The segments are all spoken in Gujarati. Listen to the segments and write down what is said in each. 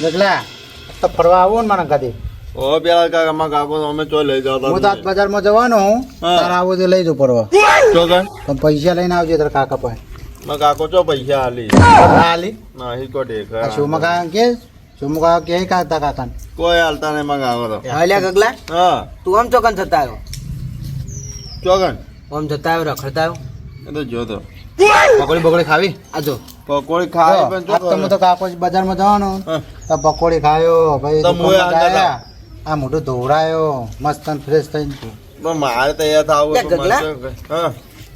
જગલા તો ફરવા આવો ને મારા ગાડી ઓ પેલા કાકા માં કાકો અમે ચો લઈ જતા હું તો આજ બજારમાં જવાનો હું તારે આવો તો લઈ જાઉં ફરવા ચો ગણ પણ પૈસા લઈને આવજો તારા કાકા પાસે માં કાકો ચો પૈસા આલી હાલી નહીં કો ઢેકા આ શોમાં કાકા કે શોમાં કાકા કે કાકા કાકા કોઈ હાલતા નહીં માં કાકો તો હાલ્યા ગગલા હા તું આમ ચોકન થતા આવ્યો ચો ગણ આમ જતા આવ્યો રખડતા આવ્યો એ તો જો તો પકોડી બકોડી ખાવી આ જો પકોડી ખાય પણ ચો તમે તો કાકો બજારમાં જવાનો હા. તો પકોડી ખાયો ભાઈ તો મોય દુકાનમાં આગળ ગયા. આ મોઢું ધોવરાયો મસ્ત ફ્રેશ થઈને પણ મારે તૈયાર થાવું લે, ગગલા. હા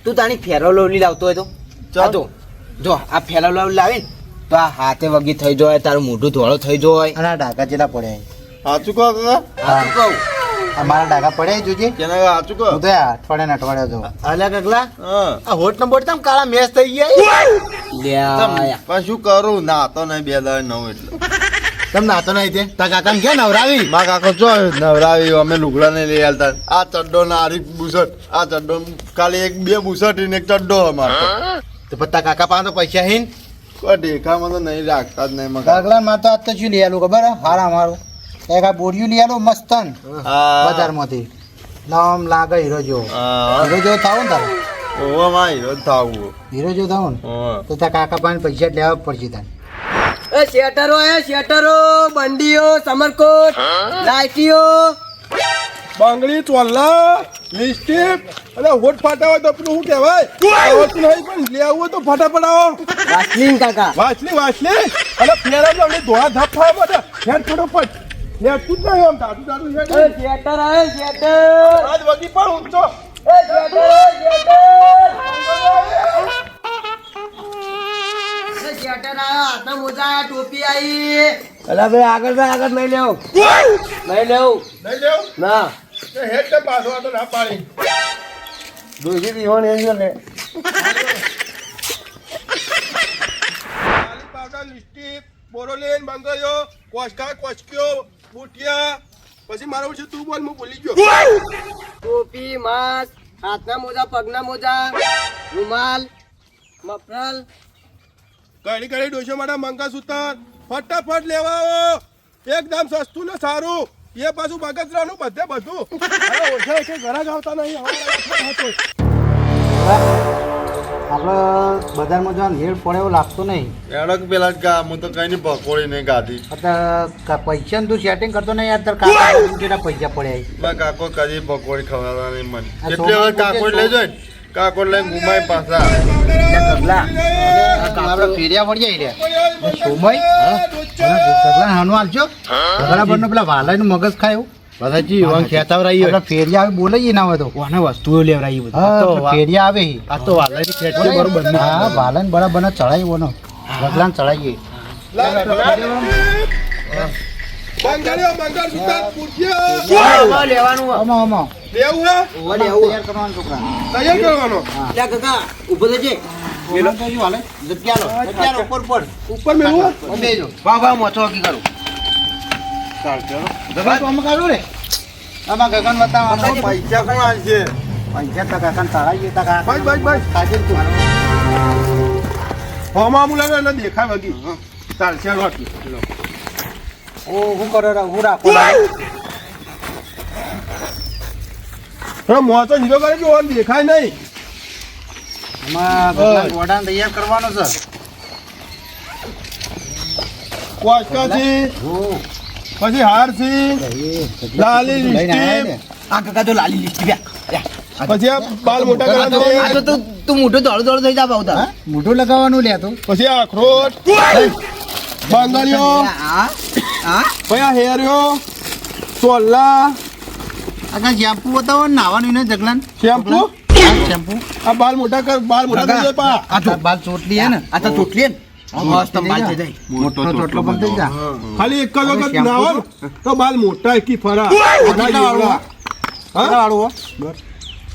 તું તાણી ફેરો લવલી લાવતો હોય તો ચાલ. આ જો આ ફેરો લવલી લાવી ને તો આ હાથે વગી થઈ જાય તારું મોઢું ધોળો થઈ જાય અને આ ડાકા જેટલા પડ્યા સાચું કહો કાકા આ શું કહું આ મારા ડાકા પડ્યા જોજે કેના સાચું કહો હું તો આ અઠવાડિયા જવું હાલ્યા ગગલા હા આ હોટ નંબર તમ કાળા મેચ થઈ ગયા પણ શું કરું નાતો નહીં 2 દાડા નવ એટલે તમે નાતો નહીં તે તારા કાકા ક્યાં નવરાવી માં કાકો ચો નવરાવી અમે લુગડા ને લઈ આલતા આ ચડ્ડો ના આરી બુસટ આ ચડ્ડો ખાલી 2 બુસટ ને એક ચડ્ડો અમારો તો પત્તા કાકા પાસે તો પૈસા હીન કોઈ ઢેકામાં તો નહીં રાખતા જ નહીં માં કાકો. કાગલા માં તો આજ તો શું લઈ આલું ખબર હે? હારા મારું એક આ બોરિયું લઈ આલું મસ્તન હા બજારમાંથી નામ લાગે હીરો જેવો હા હીરો જેવો થાવ ને તારે ઓવા માં હીરો જ થાવું હીરો જેવો થાવ ને ઓવા તો તારા કાકા પાસે પૈસા જ લેવા પડશે તારે એ શેટરો બંડીઓ સમરકોટ લાઈટીઓ બાંગડી ચોલ્લા લિપસ્ટિક અને હોટ ફાટા હોય તો પેલું શું કહેવાય આવડતું નહીં પણ લેવું હોય તો ફટાફટ આવો વાસલીન કાકા વાંચલી અને ફેરા અમને ધોળા ધાપ થાય બધા ફેર ફટોફટ લે તું જ નહીં આમ તાતું તાતું એ શેટર આજ વગી પણ ઊંચો હાથના મોજા આયા, ટોપી આવી અલા ભાઈ આગળ નહીં લેવું નહીં લેવું ના તે હેડ તે પાછો આ તો ના પાડી દોશી દીવાન એ ને ખાલી પાવડર લિપસ્ટિક બોરોલેન બંગયો કોચક્યો બુટિયા પછી મારું છે તું બોલ હું ભૂલી ગયો ટોપી માસ્ક હાથના મોજા પગના મોજા રૂમાલ મફરલ ઘડી ડોશો માટે મંગળસૂત્ર ફટાફટ લેવા આવો એકદમ સસ્તું ને સારું એ પાછું બગસરાનું બધું અરે ઓછા ઓછા ઘરા જ આવતા નહીં આપણે બજારમાં જવાનું હેડ પડે એવું લાગતું નહીં એડક પેલા જ કા હું તો કઈ ની પકોડી નહીં ગાધી અત્યારે પૈસાનું તું સેટિંગ કરતો નહીં યાર તારા કાકા કેટલા પૈસા પડ્યા માં કાકો કદી પકોડી ખવડાવતા નહીં મને આ કેટલી વાર કાકો લઈ જાય ને કાકો લઈને ઘુમાય પાછા આપણે ફેરિયા વળી જાય સોમય હાનું હાલજો બરાબર ને પેલા વાલાનું મગજ ખાયું ફેરિયા આવે બોલે ના હોય તો વસ્તુઓ લેવરાઈ ફેરિયા આવે આ તો વાલાની ખેતી બરોબર હા વાલન બરાબર ચડાવી બોનો ભગલાન ચડાવીએ મંગળસૂત્ર પૂછ્યો લેવાનું લેવું હે તૈયાર કરવાનું છોકરા તૈયાર કરવાનો ત્યાં કાકા ઉભો થજે ઉપર મેળવું વાહ મોછો કી કરું ગગન બતાવવાનો પૈસા કોણ આવશે પૈસા તો કાકા ચડાવીએ બસ કાજે તું હોમાં મુલાકાત એટલે દેખાય વગી ચાલશે રોટી ઓ હું કરો હું રાખો મોતો હીરો કરે કે ઓન દેખાય નહીં આમાં ગોડાને તૈયાર કરવાનો છે કોચકાથી પછી હાર થી લાલી લિપસ્ટિક આ કાકા તો લાલી લિસ્ટ પછી આ બાલ મોટા કરવા આ તો તું મોટું દોડું થઈ જા બાઉ હા? મોઢું લગાવવાનું લે તું પછી આ અખરોટ બંગડીઓ પછી આ હેરિયો ચોલ્લા આગળ શેમ્પુ બતાવો ને નાવાનું ને જગલાન શેમ્પુ શેમ્પુ આ બાલ મોટા થઈ જાય પા આ તો બાલ ચોટલી હે ને આ તો ચોટલી ને મસ્ત બાલ થઈ જાય મોટો ચોટલો પણ થઈ જા ખાલી એક જ વખત નાવો ને તો બાલ મોટા એકી ફરા કેટલા વાળું હો?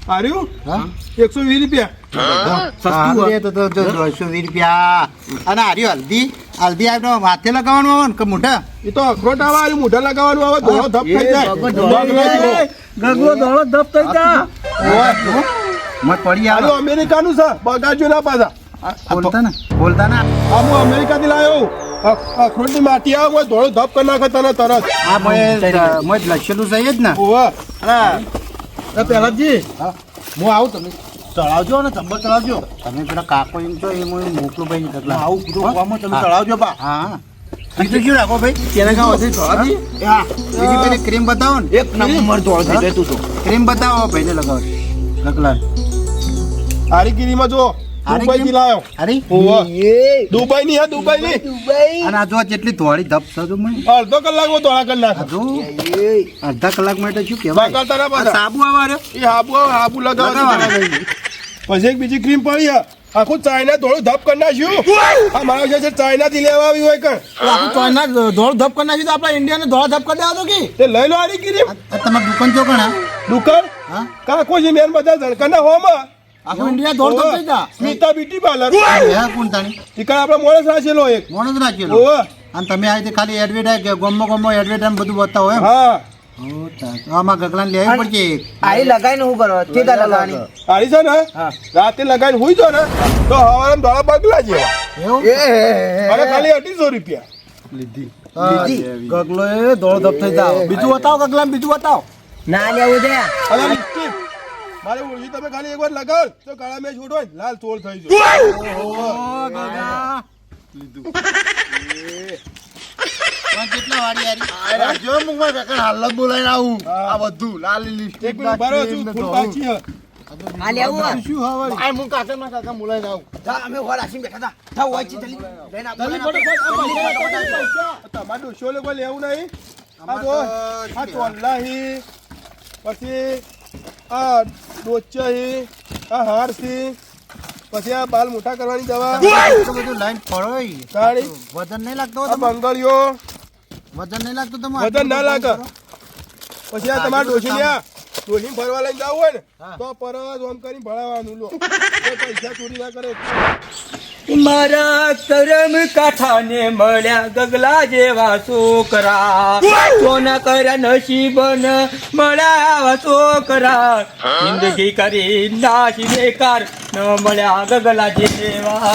આર્યું હા 120 રૂપિયા સસ્તું હે તો 220 રૂપિયા અને આર્યો હલ્દી આપનો માથે લગાવવાનું આવે ને કે મોઢા એ તો અખરોટ આવે આ મોઢા લગાવવાનું આવે ધોળો ધપ થઈ જાય ગગલો દોડો ધપ થઈ જા મત પડી આવે અમેરિકાનું છે બગાડજો ના પાછા બોલતા ને આ હું અમેરિકાથી લાવ્યો અખરોટની માટી આવે કોઈ ધોળો ધપ કરી નાખે તને તરત આ મોય લખેલું છે જ ને ઓવા પહેલાજી હું આવું તમે ચડાવજો ને ચંબર ચડાવજો તમે પેલા કાકો એમ છો એ હું મોકલું ભાઈ ગગલા આવું પૂરું કામ તમે ચડાવજો બા હા બીજું શું રાખો ભાઈ તેને કાં વધુ ચડાવજી હા બીજી પેલી ક્રીમ બતાવો ને એક નંબર ધોળ થઈ જાય તું તો ક્રીમ બતાવો ભાઈને લગાવો ગગલા હારીગીરીમાં જો દુબઈ થી લાયો અરે ઓવા દુબઈ ની હા દુબઈ ની અને આ જો જેટલી ધોળી ધપ છે તો મને અડધો કલાકમાં ધોળા કરી નાખે જો અડધા કલાક માટે શું કહેવાય બાકા તારા પાછા સાબુ આવા એ હાબુ લગાવવા પછી એક બીજી ક્રીમ પડી છે આખું ચાઇના ધોળું ધપ કરી નાખ્યું આ મારા છે ચાઇના થી લેવા આવી હોય કણ ચાઇના ધોળ ધપ કરી નાખ્યું તો આપણા ઇન્ડિયાને ધોળા ધપ કરી દેવા તો કે તે લઈ લો આરી ક્રીમ તમારી દુકાન છો કણા દુકાન હા કાકો છે મેન બધા જણકાના હોમાં આખું ઇન્ડિયા ધોળ ધપ થઈ જા સ્મિતા બ્યુટી પાર્લર હે કોણ તાણી ટીકા આપણે મોણસ રાખેલો એક મોણો જ રાખેલો ઓવા અને તમે આ રીતે ખાલી એડવર્ટાઈઝ ગમો એડવર્ટાઈઝ બધું બતાવો એમ હા આમાં ગગલાને લેવી પડશે આઈ લગાઈને હું કરવા કેતા લગાવાની આરી છે ને રાતે લગાવીને હુઈ જો ને તો હવારે ધોળા બગલા જેવા એવું અને ખાલી 2800 રૂપિયા ગગલો એ ધોળ ધપ થઈ જા બીજું બતાવો ગગલા બીજું બતાવો ના લેવું દે અને લિપસ્ટિક મારે ઓળખી તમે ખાલી એકવાર લગાવ તો કાળા મેચ ઉઠો ને લાલ ચોળ થઈ જાય ઓ ગગા કેટલા વાળી યારી રાજ્યો મુકમાં કાકા હાલ જ બોલાઈને આવું આ બધું લાલી લિપસ્ટિક એક મિનિટ બારો છું ફૂલ પાછી હે આ લેવું શું હવારી આ હું કાકા બોલાઈને આવું જા અમે હોર આસીમ બેઠા હતા થા હોય છે જલ્દી લઈને આવો તમારે ડોશો લોકો લેવું નહીં આ જો આ ચોલ્લાહી પછી આ ડોચાહી આ હારસી પછી આ બાલ મોટા કરવાની દવા બધું લાઈન ફળોય સાડી વજન નહીં લાગતો આ બંગળીઓ વજન નહીં લાગતું તમારે વજન ના લાગે પછી આ તમારા ડોશી લ્યા ડોશી ફરવા લઈને જવું હોય ને તો પરત ઓમ કરીને ભણાવવાનું લો કોઈ પૈસા ચોરી ના કરે મારા કરમ કાઠાને મળ્યા ગગલા જેવા છોકરા સોના કર્યા નસીબન મળ્યા આવા છોકરા જિંદગી કરી નાસી બેકાર ન મળ્યા ગગલા જેવા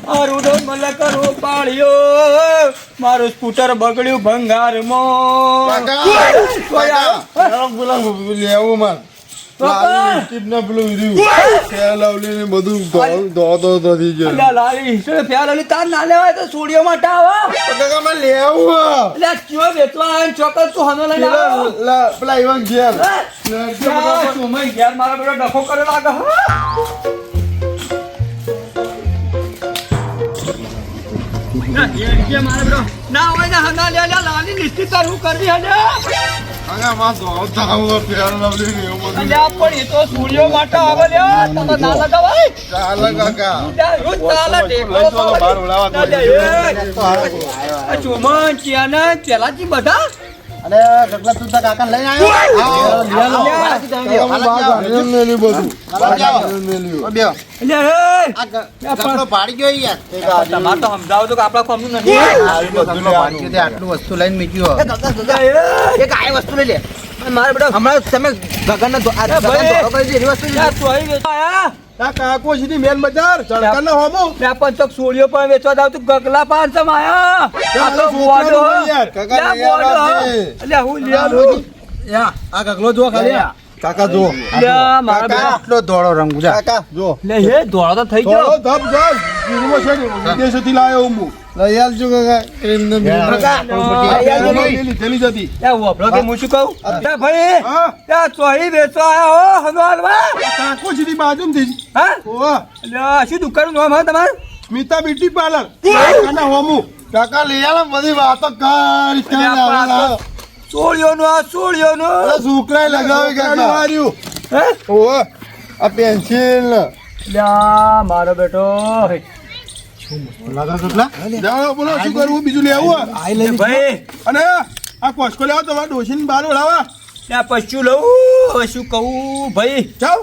મારું ડોમલ કરો પાળ્યો મારું સ્કૂટર બગડ્યું ભંગારમાં લેવું માર અલ્યા લાલી ફેર તાર ના લેવાય તો સોડિયો માટે આવા એટલે કયો વેચવા આવે ચોક્કસ તું હનો લઈને આવો ઘેર મારા બેટો ડખો કરે લાગે ના હોય ને હના લે લાલી નિશ્ચિત હું કરવી હને અલ્યા પણ એ તો સૂર્યો માટે આવે લે તમે ના લગાવાય ચાલે કાકા રોજ ચાલે ચુમન ચિયાના પેલાથી બધા અરે ગગલા તું તાર કાકા લઈને આવ્યો પાડી ગયો યાર તમારે તો સમજાવો તો કે આપણા કોમનું નથી આટલું વસ્તુ લઈને મૂક્યું એક આ વસ્તુ લઈ લે મારે બેટા હમણાં તમે ગગનને આ કાકો સીધી મેન બજાર ચણકાના હોમો પણ તો સોળીઓ પણ વેચવા જાવ તું ગગલા પાંચ આયા હું આ ગગલો જો ખાલી કાકા જો મારા આટલો ધોળો રંગ કાકા જો લે હે ધોળો તો થઈ ગયો ધપ જાવ જીરુમાં છે વિદેશથી લાયો હું લઈ આવજો કાકા ક્રીમ ને લીધેલી જતી વપલો કે હું શું કહું ભાઈ ત્યાં ચોહી વેચવા આયા હો હનવાલમાં કાકો સીધી બાજુમાંથી જ. હા ઓવા શું દુકાનનું નામ હા તમારું સ્મિતા બ્યુટી પાર્લર ચણકાના હોમો કાકા લઈ આલો બધી વાતો કરી સોળિયોનું આ સોળિયોનું સુકરાય લગાવી કાકા હાર્યું હે ઓવા આ પેન્સિલ લ્યા મારો બેટો જાઓ બોલો શું કરવું બીજું લેવું ભાઈ અને આ કોસ્કો લેવા તમારે ડોશીને બહાર ઓળાવા ત્યાં પશુ લઉં હવે શું કહું ભાઈ જાઓ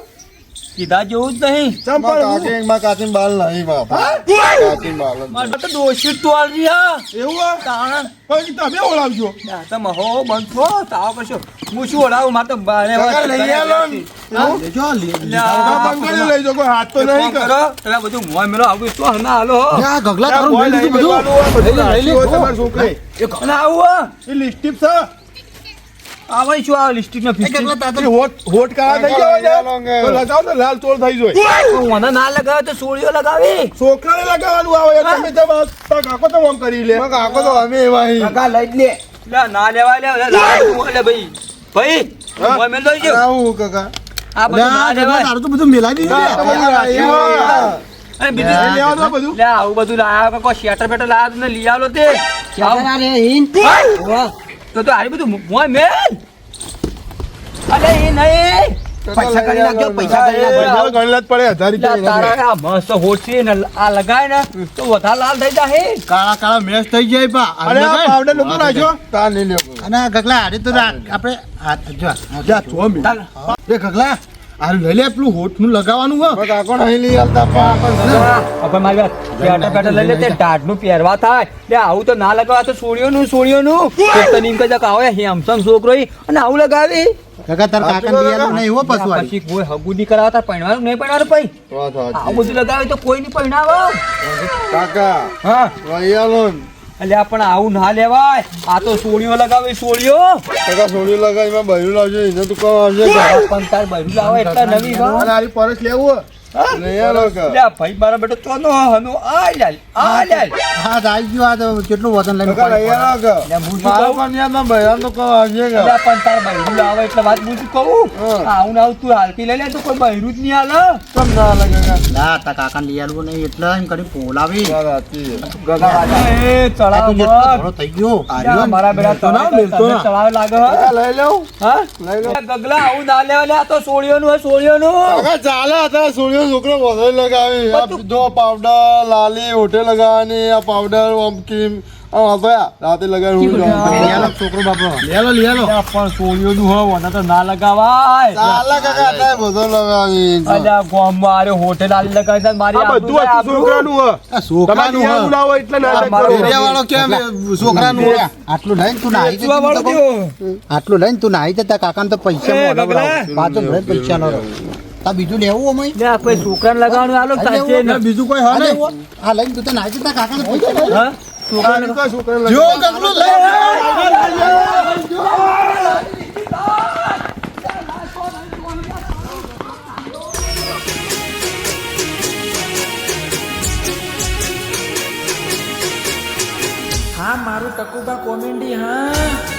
કીધા જેવું જ નહીં ચંપલ હું. માં કાચીન બાલ નહીં બાપા કાચીન બાલ જ મારે તો દોષી જ તો આલી હા એવું આ? તાણ પણ તમે ઓળાવજો તમે હો બંધ છો તાવ કરશો હું શું ઓળાવું મારે તો બારે કાકા લઈ આલો ને. એવું? લેજો આ બંગાળી લઈ જાઓ, કોઈ હાથ તો નહીં કર. કરો તમે બધું મોય મેલો આવું તો હના હાલો આ ગગલા આ તારું બોય લઈ લઈ લીધું બધું લેવાનું હોય, બધું લઈ લે, રાખી હોય તમારા છોકરે. એ કોણ આવું એ લિપસ્ટિક છે. આવે શું આ લિસ્ટિક નો એ ગગલા તારું એ હોઠ કાળા થઈ ગયા હોય ને, તો લગાવો તો લાલ ચોળ થઈ જાય. મને ના લગાવે તો સોળીઓ લગાવી છોકરાને લગાવવાનું આવે તમે તો બસ તાર કાકો તો આમ કરી લે. કાકો તો અમે એવા હી. કાકા લઈ જ લે લે ના લેવાય લે લે ભાઈ ભાઈ હા? મોય મેલ દઈ જો આવું કાકા આ બધું ના ગગલા લેવાય તારું તો બધું મેલાઈ દીધું આ તો બધું રાખી હોય. અને લઈ બીજું લેવાનું આ બધું. લે આવું બધું લાયા કોઈ શેટર બેટર લાયા તો ને લઈ આલો તે આવું. રે હિન વાહ તો આરી બધું મોય મેલ અલે એ નહીં પૈસા કરી નાખજો પૈસા કરી નાખજો પૈસા ગણલા જ પડે 1000 લે રૂપિયા તારા આ મસ્ત હોટ છે ને આ લગાય ને તો વધારે લાલ થઈ જાય કાળા કાળા મેચ થઈ જાય પા અરે આ પાવડર લોકો નાખ્યો. તાર લઈ લ્યો અને આ ગગલા હારે તો આપણે જો જા છો મી. એ ગગલા આ લઈ લે પેલું હોઠ નું લગાવવાનું હો પણ કાકો નહીં લઈ આલતા હવે મારી વાત શેટર બેટર લઈ લે તે ટાઢનું પહેરવા થાય લે આવું તો ના લગાવા તો સોળીઓનું તો નીમ કજા કાવે હેમસંગ છોકરો ઈ અને આવું લગાવી ગગા તાર કાકા દિયાનું નહીં હો પસવાડી પછી કોઈ હગું નહીં કરાવતા પૈણવાનું નહીં પૈણવાનું પૈ આવું બધું લગાવે તો કોઈ નહીં પૈણાવે કાકા હા લઈ આલો ને. એટલે પણ આવું ના લેવાય આ તો સોળીઓ લગાવે સોળીઓ કાકા સોડી લગાવીમાં બૈરું લાવજો એને તું કોણ આવશે પણ તાર બૈરું લાવે એટલે નવી અને વાત. આરી પરસ લેવું લઈ આલો કા લે ભાઈ મારા બેટો તો નો હનો આ લે હા તો આવી ગયો આ તો કેટલું વજન લઈને કાકા લઈ આલો કા લે હું શું મારો કહું? કન્યામાં બૈરાન તો કોણ આવશે એટલે કા પણ તાર બૈરું લાવે એટલે વાત હું શું કહું આવું ને આવું તું હાલતી લઈ લે તો કોઈ બૈરું જ નહીં હાલે કેમ ના લાગે કાકા ના તા કાકા લઈ આલવું નહીં એટલે એમ કરી બોલાવી વાત સાચી છે. એ ચડાવ આ તો જેટલો ઘણો થઈ ગયો લે, મારા બેટા ચડાવે લાગે હો. કાકા લઈ લઉં હા લઈ લો. લે, ગગલા આવું ના લેવા લે આ તો સોળીઓનું હે સોળીઓનું કાકા ચાલે હતા સોડિયો છોકરો વધારે લગાવી આ જો પાવડર લાલી હોટે લગાવવાની આ પાવડર આમ ક્રીમ આમ હતા રાતે લગાવી હું જાઉં. લઈ આલો છોકરો બાપરો લઈ આલો લે, પણ સોળીઓનું હો મને તો ના લગાવાય ચાલે કાકા અત્યારે બધો લગાવી અલ્યા ગામમાં આરે હોટેલ આલી લગાવી દે, મારી આ બધું હતું આબરૂ. છોકરાનું હોય. આ તમારે છોકરાનું દિયા હે. ઉડાવો એટલે નાટક મારો કરો. એરિયા વાળો કેમ છોકરાનું હે? આટલું લઈને તું નાહી વેચવા વાળો જતો થયો. આટલું લઈને તું નાહી જતા કાકાને તો પૈસા એ મોઢા પર ગગલા. આવો. પાછો ભલે પૈસા નો રહો તા બીજું લેવું અમે લે, આ કોઈ છોકરાને લગાવવાનું આલો સાચે ને. બીજું કોઈ હા નહીં. આ લઈને તું તો નાહી જતા કાકાને પૈસા નો રહો. હા? છોકરાને કોઈ છોકરાને જો લગાવો. ગગલું લઈ હા મારું ટકુબા કોમેડી હા